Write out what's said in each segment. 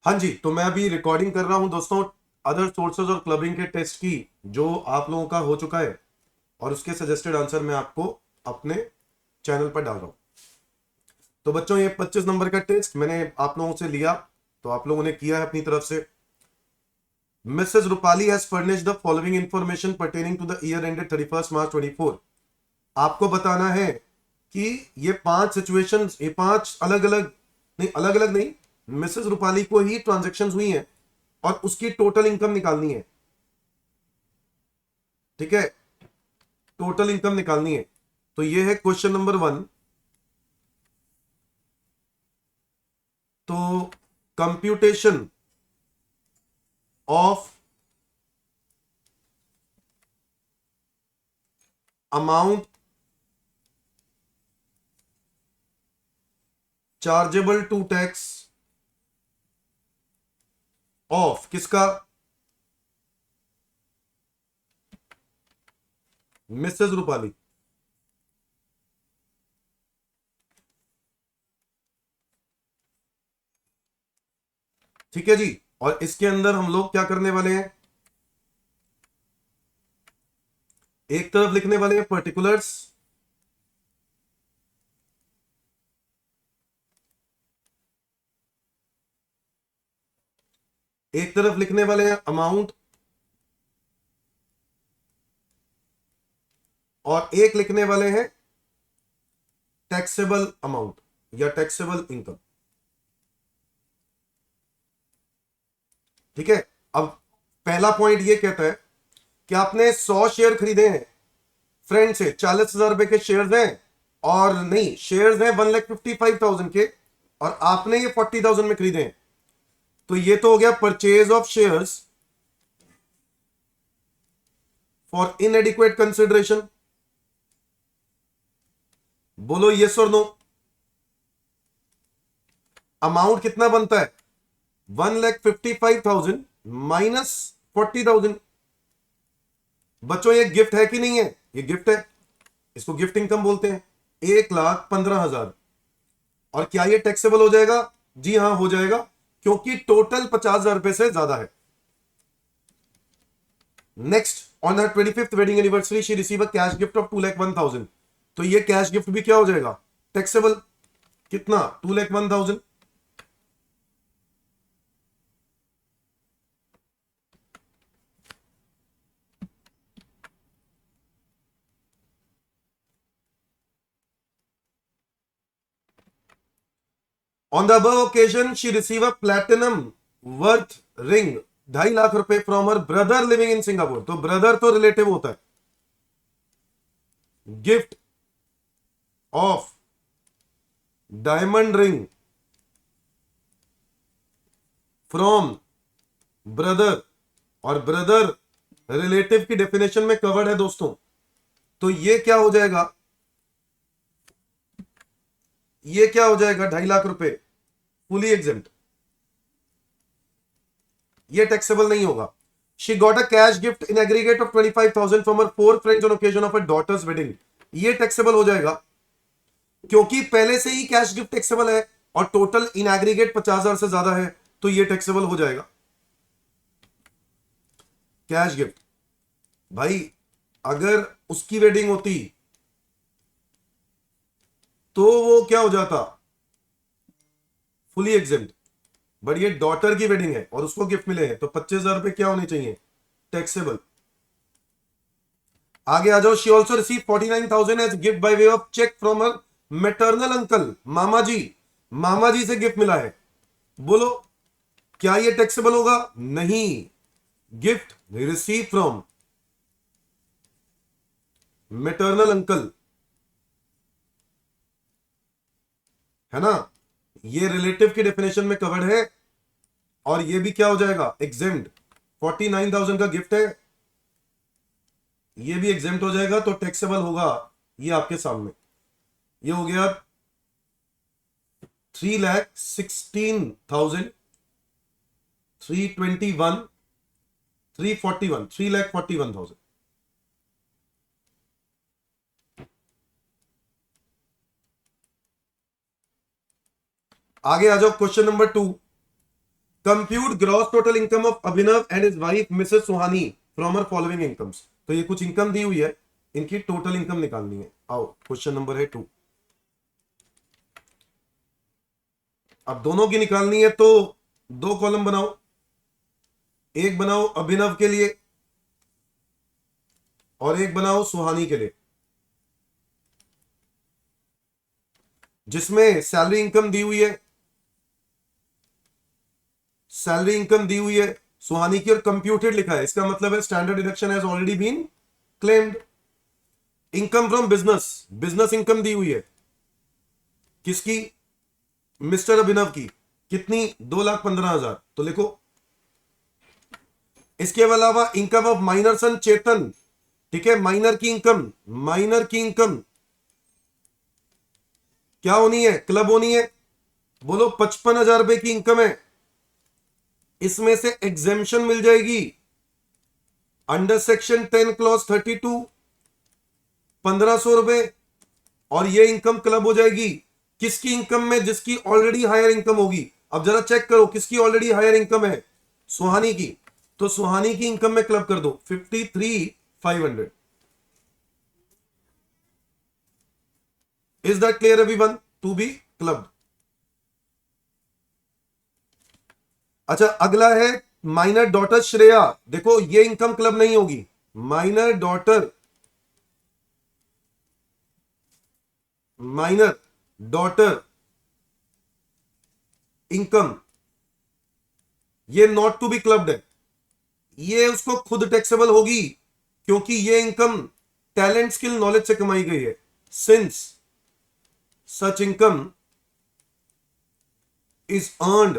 हाँ जी, तो मैं अभी रिकॉर्डिंग कर रहा हूँ दोस्तों अदर सोर्सेज और क्लबिंग के टेस्ट की, जो आप लोगों का हो चुका है, और उसके सजेस्टेड आंसर मैं आपको अपने चैनल पर डाल रहा हूँ। तो बच्चों, ये 25 नंबर का टेस्ट मैंने आप लोगों से लिया, तो आप लोगों ने किया है अपनी तरफ से। Mrs Rupali has furnished the following information pertaining to the year ended 31 March 24। आपको बताना है कि ये 5 सिचुएशंस, ये 5 अलग अलग नहीं, अलग अलग नहीं, मिसेस रूपाली को ही ट्रांजेक्शन हुई हैं और उसकी टोटल इनकम निकालनी है। ठीक है, टोटल इनकम निकालनी है। तो ये है क्वेश्चन नंबर 1। तो computation of amount chargeable to tax of किसका, मिसेस रूपाली। ठीक है जी, और इसके अंदर हम लोग क्या करने वाले हैं, एक तरफ लिखने वाले हैं पर्टिकुलर्स, एक तरफ लिखने वाले हैं अमाउंट, और एक लिखने वाले हैं टैक्सेबल अमाउंट या टैक्सेबल इनकम। ठीक है, अब पहला पॉइंट ये कहता है कि आपने 100 शेयर खरीदे हैं फ्रेंड से, 40,000 रुपए के शेयर हैं, और नहीं, शेयर हैं 1,55,000 के, और आपने ये 40,000 में खरीदे हैं। तो ये तो हो गया purchase of shares for इनएडिक्वेट consideration. बोलो यस और नो। अमाउंट कितना बनता है, 1,55,000 माइनस 40,000। बच्चों ये गिफ्ट है कि नहीं है, ये गिफ्ट है, इसको गिफ्ट इनकम बोलते हैं। 1,15,000। और क्या ये टैक्सेबल हो जाएगा, जी हां हो जाएगा, क्योंकि टोटल 50,000 रुपए से ज्यादा है। Next, on her 25th wedding anniversary she receive a cash gift of 2,01,000। तो ये कैश गिफ्ट भी क्या हो जाएगा, टैक्सेबल। कितना, 2,01,000। On the above occasion she receive a platinum worth ring, 2.5 lakh रुपए from her brother living in Singapore. तो brother तो रिलेटिव होता है। Gift of diamond ring from brother, और ब्रदर रिलेटिव की डेफिनेशन में कवर्ड है दोस्तों। तो ये क्या हो जाएगा, ये क्या हो जाएगा, 2.5 लाख रुपए फुली एग्जेम्प्ट, ये टैक्सेबल नहीं होगा। She got a cash gift in aggregate of 25,000 from her 4 friends on occasion of her daughter's wedding. ये टैक्सेबल हो जाएगा, क्योंकि पहले से ही कैश गिफ्ट टैक्सेबल है और टोटल इन एग्रीगेट 50,000 से ज्यादा है, तो ये टैक्सेबल हो जाएगा। कैश गिफ्ट, भाई अगर उसकी वेडिंग होती तो वो क्या हो जाता, फुली एग्जेम्प्ट। बट ये डॉटर की वेडिंग है और उसको गिफ्ट मिले हैं, तो 25,000 रुपए क्या होने चाहिए, टैक्सेबल। आगे आ जाओ। She also receive 49,000 as gift by way of cheque from her maternal uncle, मामा जी, मामा जी से गिफ्ट मिला है। बोलो क्या ये टैक्सेबल होगा, नहीं। Gift receive from maternal uncle, है ना, ये रिलेटिव की डेफिनेशन में कवर्ड है, और ये भी क्या हो जाएगा, एग्जेम्प्ट। 49,000 का गिफ्ट है, ये भी एग्जेम्प्ट हो जाएगा, तो टैक्सेबल होगा। ये आपके सामने, ये हो गया 3,16,321, 341, 3,41,000। आगे आ जाओ, question number 2। Compute gross total income of Abhinav and his wife Mrs Suhani from her following incomes. तो ये कुछ इनकम दी हुई है, इनकी टोटल इनकम निकालनी है। आओ क्वेश्चन नंबर है 2। अब दोनों की निकालनी है तो दो कॉलम बनाओ, एक बनाओ अभिनव के लिए और एक बनाओ सुहानी के लिए, जिसमें सैलरी इनकम दी हुई है, सैलरी इनकम दी हुई है सुहानी की और कंप्यूटेड लिखा है। इसका मतलब है standard deduction has already been claimed. Income from business, business income दी हुई है किसकी, मिस्टर अभिनव की, कितनी, 2,15,000, तो लिखो। इसके अलावा इनकम ऑफ माइनर सन चेतन, ठीक है, माइनर की इनकम, माइनर की इनकम क्या होनी है, क्लब होनी है। बोलो 55,000 रुपए की इनकम है, इसमें से एग्जेम्पशन मिल जाएगी अंडर सेक्शन 10 क्लॉज 32 1,500 रुपए, और ये इनकम क्लब हो जाएगी किसकी इनकम में, जिसकी ऑलरेडी हायर इनकम होगी। अब जरा चेक करो किसकी ऑलरेडी हायर इनकम है, सुहानी की, तो सुहानी की इनकम में क्लब कर दो 53,500। Is that clear everyone, to be clubbed. अच्छा अगला है माइनर डॉटर श्रेया। देखो ये इनकम क्लब नहीं होगी, minor daughter, minor daughter income, ये नॉट टू बी क्लब्ड है, ये उसको खुद टैक्सेबल होगी क्योंकि ये इनकम टैलेंट स्किल नॉलेज से कमाई गई है। Since such income is earned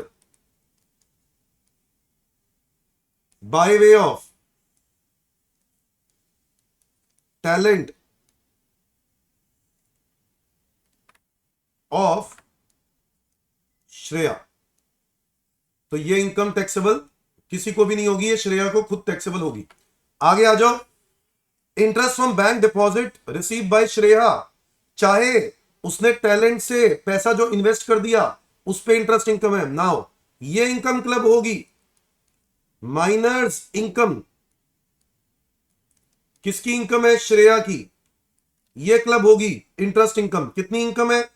by way of talent of Shreya, तो ये इनकम टैक्सेबल किसी को भी नहीं होगी, ये श्रेया को खुद टैक्सेबल होगी। आगे आ जाओ, interest from bank deposit receive by Shreya, चाहे उसने टैलेंट से पैसा जो इन्वेस्ट कर दिया उस पे इंटरेस्ट इनकम है, नाउ ये इनकम क्लब होगी। माइनर्स इनकम किसकी इनकम है, श्रेया की, ये क्लब होगी इंटरेस्ट इनकम। कितनी इनकम है,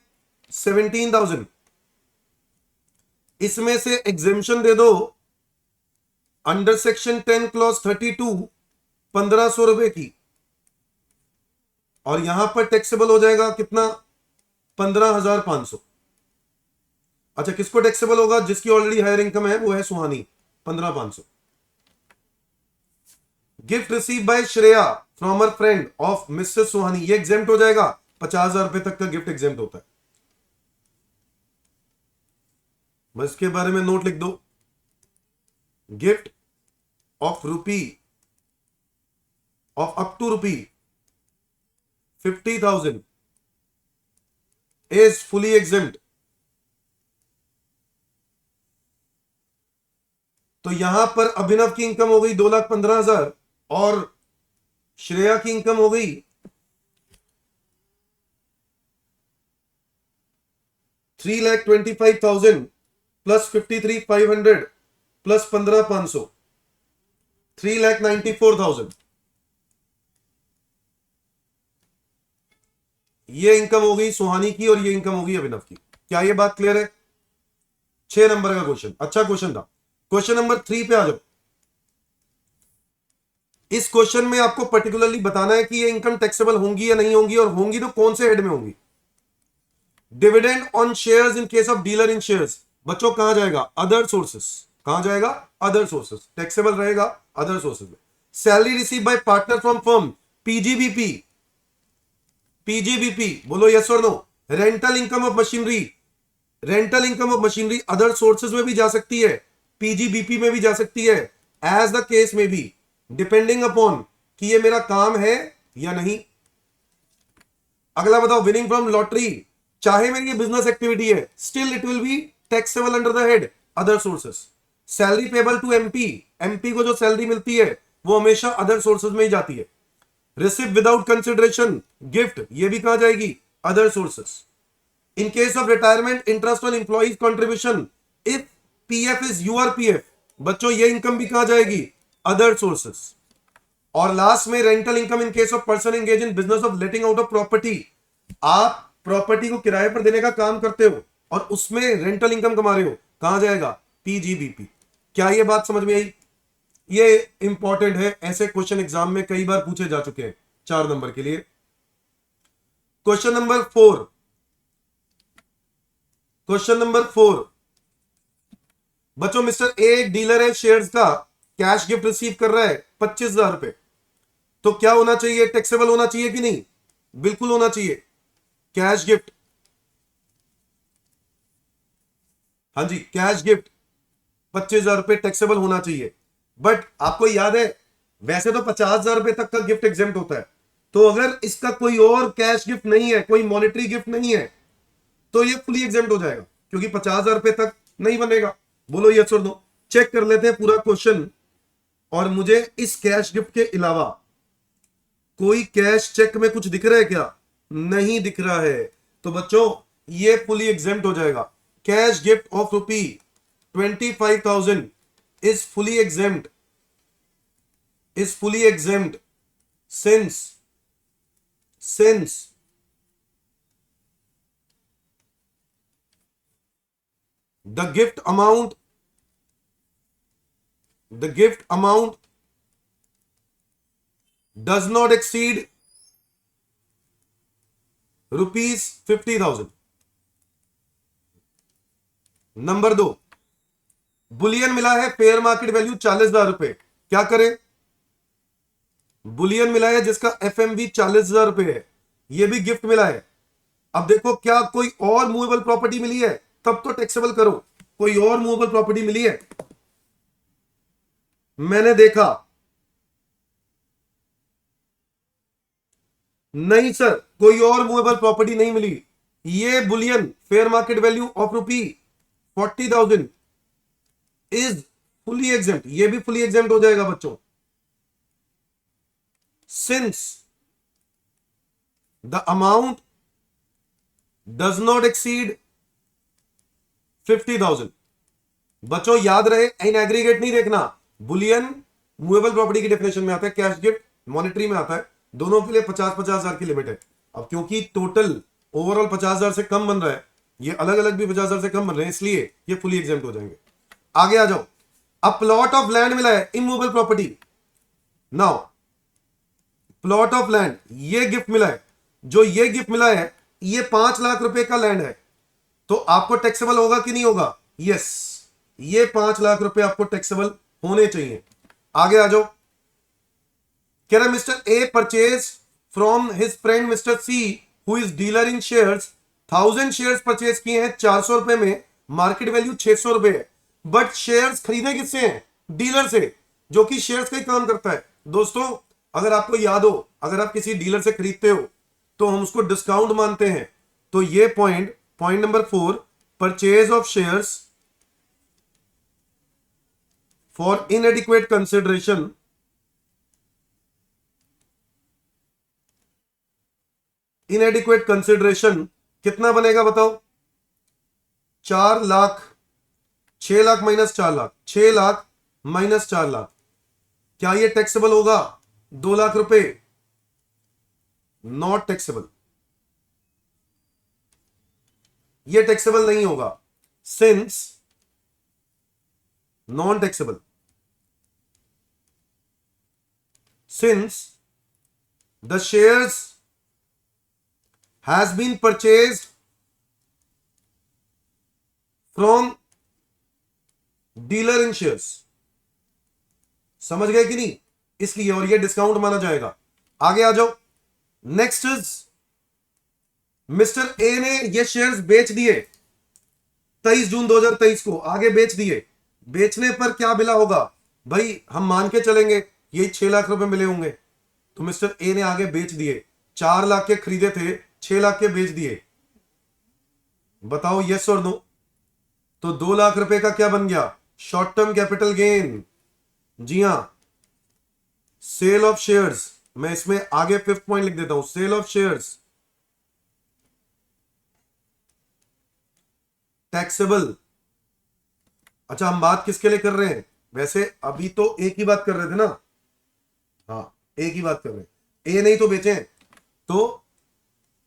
17,000, इसमें से एग्जेम्पशन दे दो अंडर सेक्शन 10 क्लॉज 32 1,500 रुपए की, और यहां पर टैक्सेबल हो जाएगा कितना, 15,500। अच्छा किसको टैक्सेबल होगा, जिसकी ऑलरेडी हायर इनकम है वो है Suhani, 15,500। Gift receive by Shreya from her friend of Mrs Suhani, ये एग्जेम्प्ट हो जाएगा, 50,000 रुपए तक का गिफ्ट एग्जेम्प्ट होता है। बस इसके बारे में नोट लिख दो, gift of rupee of up to rupee 50,000 is fully exempt. तो यहां पर अभिनव की इनकम हो गई 2,15,000 और श्रेया की इनकम हो गई 3,25,000 प्लस 53,500 प्लस 15,500 3,94,000। ये इनकम हो गई सुहानी की और ये इनकम होगी अभिनव की। क्या ये बात क्लियर है? 6 नंबर का क्वेश्चन, अच्छा क्वेश्चन था। क्वेश्चन नंबर 3 पे आ जाओ। इस क्वेश्चन में आपको पर्टिकुलरली बताना है कि ये इनकम टैक्सेबल होंगी या नहीं होंगी, और होंगी तो कौन से हेड में होंगी। Dividend on shares in case of dealer in shares, बच्चों कहां जाएगा, अदर सोर्सेस, कहां जाएगा, अदर सोर्सेस, टैक्सेबल रहेगा अदर सोर्सेस में। Salary receive by partner from firm, PGBP, PGBP बोलो यस और no. Rental income of machinery, rental income of machinery other sources में भी जा सकती है, पीजीबीपी में भी जा सकती है, एज द केस में भी, डिपेंडिंग अपॉन कि ये मेरा काम है या नहीं। अगला बताओ, विनिंग फ्रॉम लॉटरी, चाहे मेरी ये बिजनेस एक्टिविटी है, still it will be taxable under the head other sources. Salary payable to MP, MP को जो सैलरी मिलती है वो हमेशा अदर सोर्सेज में ही जाती है। रिसीव विदाउट कंसिडरेशन, गिफ्ट, ये भी कहां जाएगी, other sources. In case of retirement, interest on employees contribution, if PF is U R PF, बच्चों ये इनकम भी कहां जाएगी, अदर सोर्सेस। और लास्ट में rental income in case of person engage in business of letting out of property, आप property को किराए पर देने का काम करते हो और उसमें रेंटल इनकम कमा रहे हो, कहां जाएगा, पीजीबीपी। क्या ये बात समझ में आई? ये इंपॉर्टेंट है, ऐसे क्वेश्चन एग्जाम में कई बार पूछे जा चुके हैं 4 नंबर के लिए। क्वेश्चन नंबर 4, क्वेश्चन नंबर 4 बच्चों, मिस्टर ए एक डीलर है शेयर्स का, कैश गिफ्ट रिसीव कर रहा है 25,000 रुपए, तो क्या होना चाहिए, टैक्सेबल होना चाहिए कि नहीं, बिल्कुल होना चाहिए। कैश गिफ्ट, हाँ जी, कैश गिफ्ट 25,000 रुपए टैक्सेबल होना चाहिए। बट आपको याद है वैसे तो 50,000 रुपए तक का गिफ्ट एग्जेम्प्ट होता है, तो अगर इसका कोई और कैश गिफ्ट नहीं है, कोई मॉनेटरी गिफ्ट नहीं है, तो ये फुली एग्जेम्प्ट हो जाएगा, क्योंकि 50,000 रुपए तक नहीं बनेगा। बोलो यस और नो। चेक कर लेते हैं पूरा क्वेश्चन, और मुझे इस कैश गिफ्ट के अलावा कोई कैश चेक में कुछ दिख रहा है क्या, नहीं दिख रहा है, तो बच्चों ये फुली एग्जेम्प्ट हो जाएगा। Cash gift of ₹25,000 is fully exempt, is fully exempt since the gift amount does not exceed ₹50,000। Number 2, Boolean मिला है फेयर मार्केट वैल्यू 40,000 रुपए, क्या करें, बुलियन मिला है जिसका एफएमवी 40,000 रुपए है, यह भी गिफ्ट मिला है। अब देखो क्या कोई और मूवेबल प्रॉपर्टी मिली है, तब तो टैक्सेबल करो। कोई और मूवेबल प्रॉपर्टी मिली है, मैंने देखा नहीं सर, कोई और मूवेबल प्रॉपर्टी नहीं मिली। ये Boolean fair market value of ₹40,000 is fully exempt, ये भी फुली एग्जेम्प्ट हो जाएगा बच्चों, since the amount does not exceed 50,000। बच्चों याद रहे, इन एग्रीगेट नहीं देखना, बुलियन मूवेबल प्रॉपर्टी की डेफिनेशन में आता है, कैश गिफ्ट मॉनेटरी में आता है, दोनों के लिए 50,000 की लिमिट है। अब क्योंकि टोटल ओवरऑल 50,000 से कम बन रहा है, ये अलग अलग भी 50,000 से कम बन रहे हैं, इसलिए ये फुली एग्जेम्प्ट हो जाएंगे। आगे आ जाओ। अब प्लॉट ऑफ लैंड मिला है, immovable property. Now plot of land, ये गिफ्ट मिला है, जो ये गिफ्ट मिला है ये 5 लाख रुपए का लैंड है, तो आपको टैक्सेबल होगा कि नहीं होगा, यस, ये 5 लाख रुपए आपको टैक्सेबल होने चाहिए। आगे आ जाओ। कह रहा mister A purchase from his friend mister see who is dealer in shares, 1000 shares purchase किए हैं 400 रुपए में, मार्केट वैल्यू 600 रुपए है, बट शेयर्स खरीदे किससे हैं, डीलर से, जो कि शेयर्स का ही काम करता है। दोस्तों अगर आपको याद हो, अगर आप किसी डीलर से खरीदते हो तो हम उसको डिस्काउंट मानते हैं, तो ये point number 4, purchase of shares for इनएडिक्वेट consideration, इनएडिक्वेट consideration कितना बनेगा बताओ, 4 लाख, 6 लाख माइनस 4 लाख, 6 लाख माइनस 4 लाख, क्या ये टैक्सेबल होगा, 2 लाख रुपए, नॉट टैक्सेबल, ये टैक्सेबल नहीं होगा, since non taxable, since the shares has been purchased from dealer in shares। समझ गए कि नहीं, इसलिए, और ये डिस्काउंट माना जाएगा। आगे आ जाओ। नेक्स्ट इज मिस्टर ए ने ये शेयर्स बेच दिए 23 जून 2023 को, आगे बेच दिए, बेचने पर क्या मिला होगा भाई, हम मान के चलेंगे यही 6 लाख रुपए मिले होंगे, तो मिस्टर ए ने आगे बेच दिए, 4 लाख के खरीदे थे, 6 लाख के बेच दिए, बताओ यस और नो, तो 2 लाख रुपए का क्या बन गया, शॉर्ट टर्म कैपिटल गेन। जी हां, सेल ऑफ शेयर्स, मैं इसमें आगे 5th पॉइंट लिख देता हूं, सेल ऑफ शेयर्स टैक्सेबल। अच्छा, हम बात किसके लिए कर रहे हैं? वैसे अभी तो एक ही बात कर रहे थे ना, हाँ एक ही बात कर रहे हैं, ए नहीं तो बेचें, तो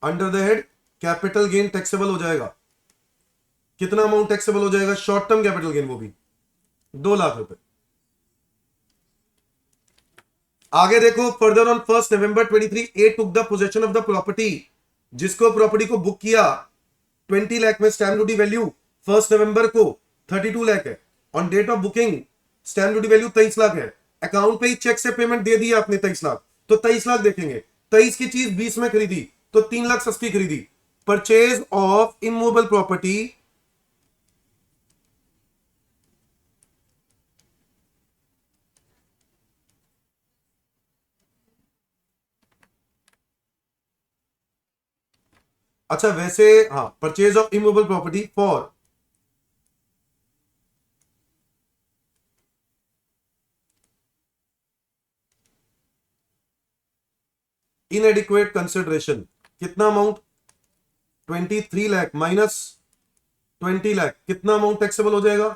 under the head capital gain taxable हो जाएगा। कितना अमाउंट टैक्सेबल हो जाएगा? शॉर्ट टर्म कैपिटल गेन, वो भी 2 लाख रुपए। आगे देखो, further on 1 November 23 A took the possession of the property, जिसको प्रॉपर्टी को बुक किया 20 लाख में, स्टैम्प ड्यूटी वैल्यू 1 नवंबर को 32 लाख है। On date of booking stamp duty value 23 lakh है। अकाउंट पे ही चेक से पेमेंट दे दी आपने 23 लाख, तो 23 लाख देखेंगे। 23 की चीज 20 में खरीदी तो 3 लाख सस्ती खरीदी। परचेज ऑफ इमूवेबल प्रॉपर्टी, अच्छा वैसे हाँ, purchase of immovable property for इनएडिक्वेट consideration, कितना अमाउंट? 23 लाख माइनस 20 लाख, कितना अमाउंट टैक्सेबल हो जाएगा?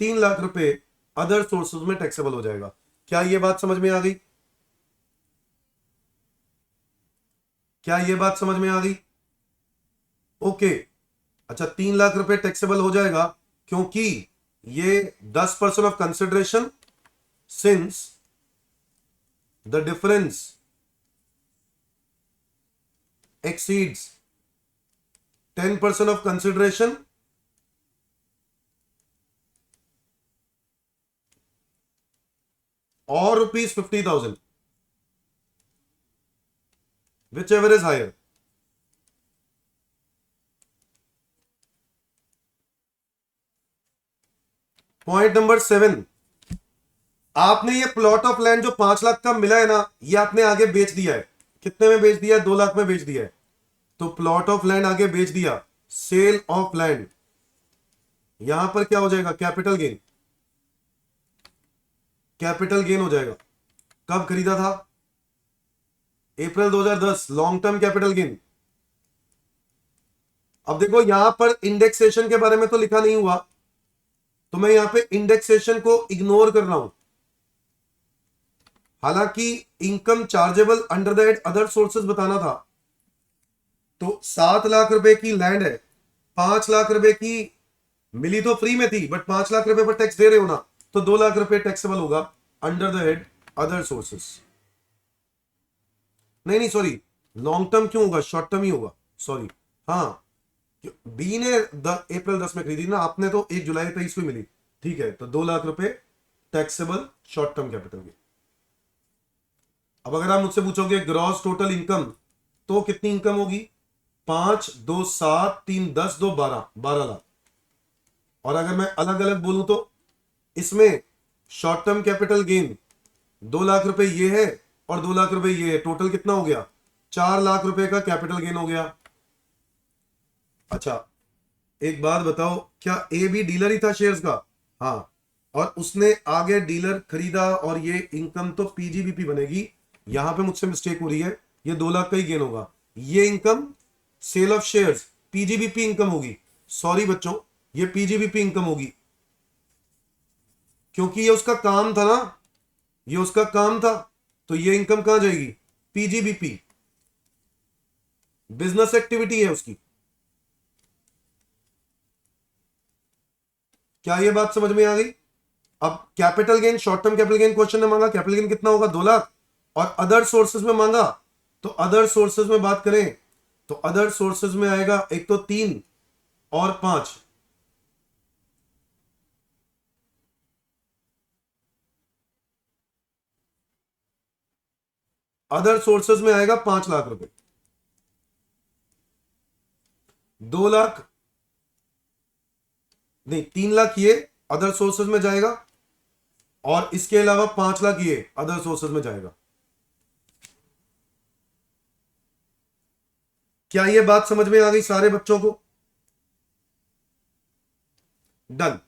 3 लाख रुपए अदर सोर्सेज में टैक्सेबल हो जाएगा। क्या ये बात समझ में आ गई? क्या ये बात समझ में आ गई? ओके। अच्छा, 3 लाख रुपए टैक्सेबल हो जाएगा क्योंकि ये 10% of consideration, since the difference exceeds 10% of consideration or ₹50,000, whichever is higher. Point number 7, आपने ये प्लॉट ऑफ लैंड जो 5 लाख का मिला है ना, ये आपने आगे बेच दिया है। कितने में बेच दिया है? 2 लाख में बेच दिया है। तो प्लॉट ऑफ लैंड आगे बेच दिया, सेल ऑफ लैंड, यहां पर क्या हो जाएगा? कैपिटल गेन, कैपिटल गेन हो जाएगा। कब खरीदा था? अप्रैल 2010, लॉन्ग टर्म कैपिटल गेन। अब देखो यहां पर इंडेक्सेशन के बारे में तो लिखा नहीं हुआ, तो मैं यहां पे इंडेक्सेशन को इग्नोर कर रहा हूं। हालांकि income chargeable under the head other sources बताना था, तो 7 लाख रुपए की लैंड है, 5 लाख रुपए की मिली तो फ्री में थी, बट 5 लाख रुपए पर टैक्स दे रहे हो ना, तो 2 लाख रुपए टैक्सेबल होगा under the head other sources. नहीं नहीं सॉरी, लॉन्ग टर्म क्यों होगा? शॉर्ट टर्म ही होगा, सॉरी। हाँ, बी ने अप्रैल 10 में खरीदी ना, आपने तो 1 जुलाई 23 को मिली, ठीक है, तो 2 लाख रुपए taxable short term capital gain. अब अगर आप मुझसे पूछोगे ग्रॉस टोटल इनकम, तो कितनी इनकम होगी? 5, 2, 7, 3, 10, 2, 12, 12 लाख। और अगर मैं अलग अलग बोलूं तो इसमें short term capital gain 2 lakh रुपए ये है और 2 लाख रुपए ये है, टोटल कितना हो गया? 4 लाख रुपए का कैपिटल गेन हो गया। अच्छा, एक बात बताओ, क्या ए भी डीलर ही था शेयर्स का? हाँ, और उसने आगे डीलर खरीदा, और ये इनकम तो पीजीबीपी बनेगी। यहां पे मुझसे मिस्टेक हो रही है, ये 2 लाख का ही गेन होगा। ये income sale of shares PGBP income होगी। सॉरी बच्चों, ये पीजीबीपी इनकम होगी, क्योंकि ये उसका काम था ना, ये उसका काम था, तो ये इनकम कहां जाएगी? पीजीबीपी, बिजनेस एक्टिविटी है उसकी। क्या ये बात समझ में आ गई? अब capital gain, short term capital gain question ने मांगा, कैपिटल गेन कितना होगा? 2 लाख। और अदर सोर्सेज में मांगा, तो अदर सोर्सेज में बात करें तो अदर सोर्सेज में आएगा एक तो 3 और 5। अदर सोर्सेज में आएगा 5 लाख रुपए। 2 लाख नहीं, 3 लाख ये अदर सोर्सेज में जाएगा, और इसके अलावा 5 लाख ये अदर सोर्सेज में जाएगा। क्या ये बात समझ में आ गई सारे बच्चों को? डन,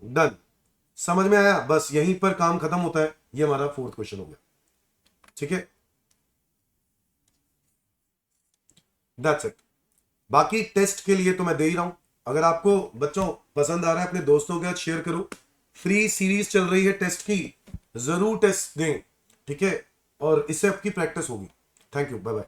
डन, समझ में आया? बस यहीं पर काम खत्म होता है। ये हमारा 4th क्वेश्चन हो गया, ठीक है, दैट्स इट। बाकी टेस्ट के लिए तो मैं दे ही रहा हूं, अगर आपको बच्चों पसंद आ रहा है अपने दोस्तों के साथ शेयर करो। फ्री सीरीज चल रही है टेस्ट की, जरूर टेस्ट दें, ठीक है, और इससे आपकी प्रैक्टिस होगी। Thank you, bye bye.